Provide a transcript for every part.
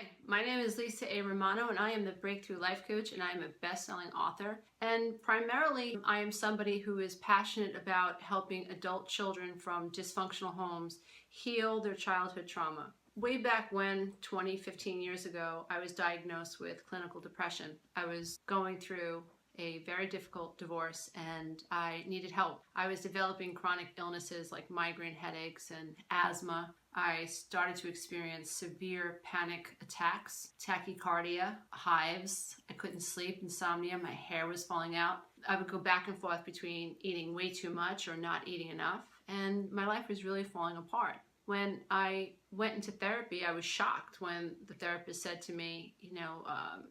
Hi, my name is Lisa A. Romano and I am the Breakthrough Life Coach and I am a best-selling author. And primarily, I am somebody who is passionate about helping adult children from dysfunctional homes heal their childhood trauma. Way back when, 15 years ago, I was diagnosed with clinical depression. I was going through a very difficult divorce and I needed help. I was developing chronic illnesses like migraine headaches and asthma. I started to experience severe panic attacks, tachycardia, hives. I couldn't sleep, insomnia, my hair was falling out. I would go back and forth between eating way too much or not eating enough, and my life was really falling apart. When I went into therapy, I was shocked when the therapist said to me,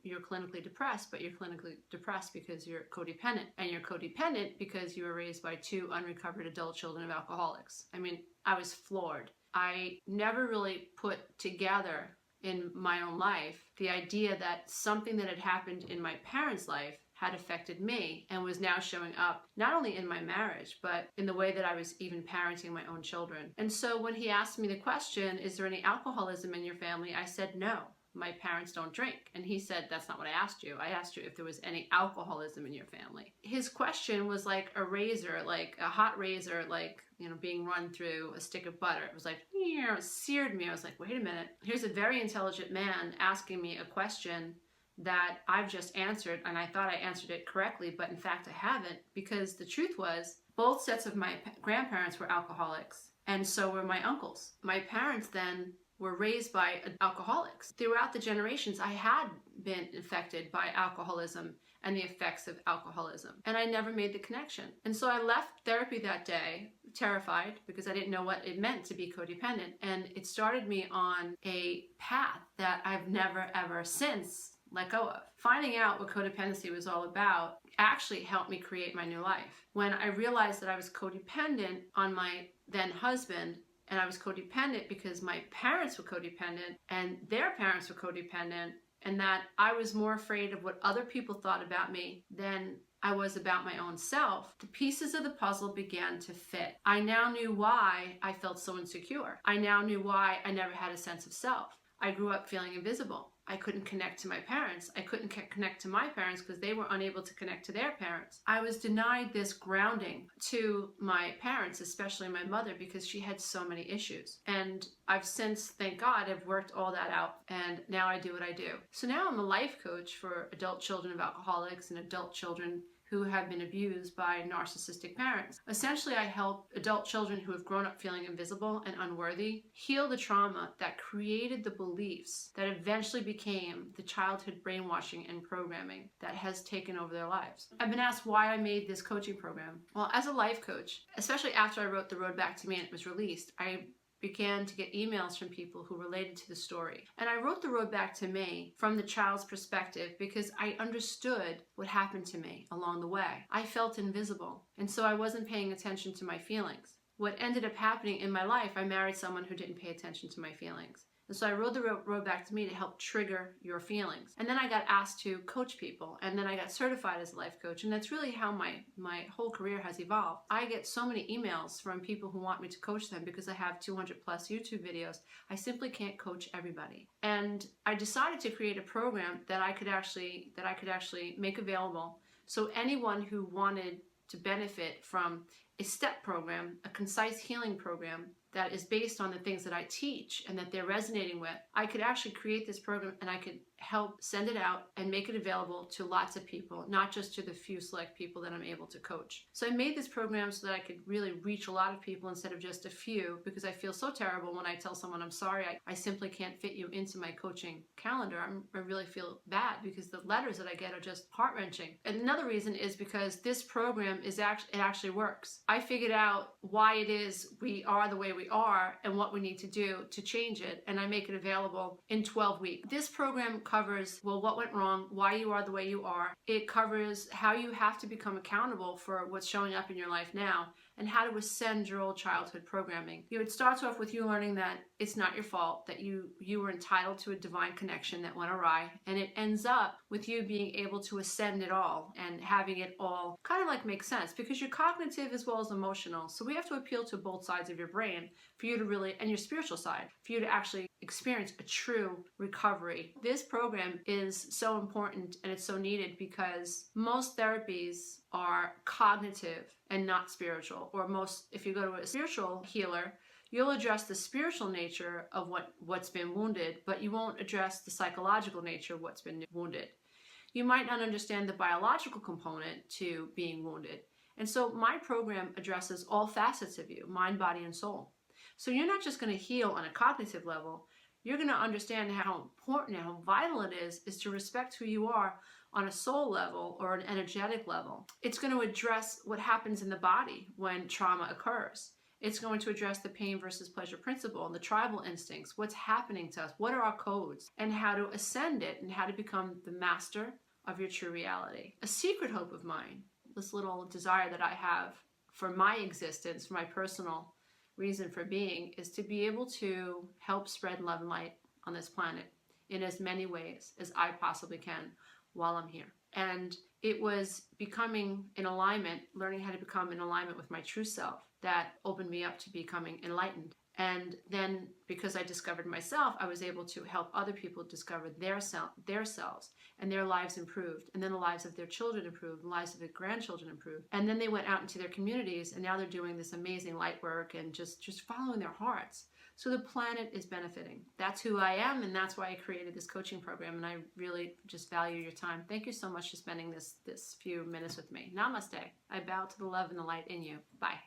you're clinically depressed, but you're clinically depressed because you're codependent. And you're codependent because you were raised by two unrecovered adult children of alcoholics. I mean, I was floored. I never really put together in my own life the idea that something that had happened in my parents' life had affected me and was now showing up not only in my marriage, but in the way that I was even parenting my own children. And so when he asked me the question, is there any alcoholism in your family? I said, no, my parents don't drink. And he said, that's not what I asked you. I asked you if there was any alcoholism in your family. His question was like a razor, like a hot razor, like, being run through a stick of butter. It was like, it seared me. I was like, wait a minute. Here's a very intelligent man asking me a question that I've just answered, and I thought I answered it correctly, but in fact I haven't, because the truth was both sets of my grandparents were alcoholics, and so were my uncles. My parents then were raised by alcoholics. Throughout the generations, I had been infected by alcoholism and the effects of alcoholism, and I never made the connection. And so I left therapy that day, terrified, because I didn't know what it meant to be codependent, and it started me on a path that I've never ever since let go of. Finding out what codependency was all about actually helped me create my new life. When I realized that I was codependent on my then husband, and I was codependent because my parents were codependent and their parents were codependent, and that I was more afraid of what other people thought about me than I was about my own self, the pieces of the puzzle began to fit. I now knew why I felt so insecure. I now knew why I never had a sense of self. I grew up feeling invisible. I couldn't connect to my parents. I couldn't connect to my parents because they were unable to connect to their parents. I was denied this grounding to my parents, especially my mother, because she had so many issues. And I've since, thank God, have worked all that out, and now I do what I do. So now I'm a life coach for adult children of alcoholics and adult children who have been abused by narcissistic parents. Essentially, I help adult children who have grown up feeling invisible and unworthy heal the trauma that created the beliefs that eventually became the childhood brainwashing and programming that has taken over their lives. I've been asked why I made this coaching program. Well, as a life coach, especially after I wrote The Road Back to Me and it was released, I began to get emails from people who related to the story. And I wrote The Road Back to Me from the child's perspective because I understood what happened to me along the way. I felt invisible, and so I wasn't paying attention to my feelings. What ended up happening in my life, I married someone who didn't pay attention to my feelings. And so I wrote The Road Back to Me to help trigger your feelings. And then I got asked to coach people, and then I got certified as a life coach, and that's really how my whole career has evolved. I get so many emails from people who want me to coach them because I have 200 plus YouTube videos. I simply can't coach everybody. And I decided to create a program that I could actually make available so anyone who wanted to benefit from a step program, a concise healing program that is based on the things that I teach and that they're resonating with, I could actually create this program and I could help send it out and make it available to lots of people, not just to the few select people that I'm able to coach. So I made this program so that I could really reach a lot of people instead of just a few, because I feel so terrible when I tell someone, I'm sorry, I simply can't fit you into my coaching calendar. I really feel bad because the letters that I get are just heart-wrenching. And another reason is because this program actually works. I figured out why it is we are the way we are and what we need to do to change it, and I make it available in 12 weeks. This program covers, well, what went wrong, why you are the way you are. It covers how you have to become accountable for what's showing up in your life now, and how to ascend your old childhood programming. It starts off with you learning that it's not your fault, that you were entitled to a divine connection that went awry, and it ends up with you being able to ascend it all and having it all kind of like make sense, because you're cognitive as well as emotional. So we have to appeal to both sides of your brain for you to really, and your spiritual side, for you to actually experience a true recovery. This program is so important and it's so needed because most therapies are cognitive and not spiritual. Or most, if you go to a spiritual healer, you'll address the spiritual nature of what's been wounded, but you won't address the psychological nature of what's been wounded. You might not understand the biological component to being wounded. And so my program addresses all facets of you, mind, body, and soul. So you're not just going to heal on a cognitive level. You're going to understand how important and how vital it is to respect who you are on a soul level or an energetic level. It's going to address what happens in the body when trauma occurs. It's going to address the pain versus pleasure principle and the tribal instincts, what's happening to us, what are our codes, and how to ascend it and how to become the master of your true reality. A secret hope of mine, this little desire that I have for my existence, for my personal reason for being, is to be able to help spread love and light on this planet in as many ways as I possibly can while I'm here. And it was becoming in alignment, learning how to become in alignment with my true self, that opened me up to becoming enlightened. And then because I discovered myself, I was able to help other people discover their selves, and their lives improved. And then the lives of their children improved, the lives of their grandchildren improved. And then they went out into their communities, and now they're doing this amazing light work and just following their hearts. So the planet is benefiting. That's who I am, and that's why I created this coaching program, and I really just value your time. Thank you so much for spending this few minutes with me. Namaste. I bow to the love and the light in you. Bye.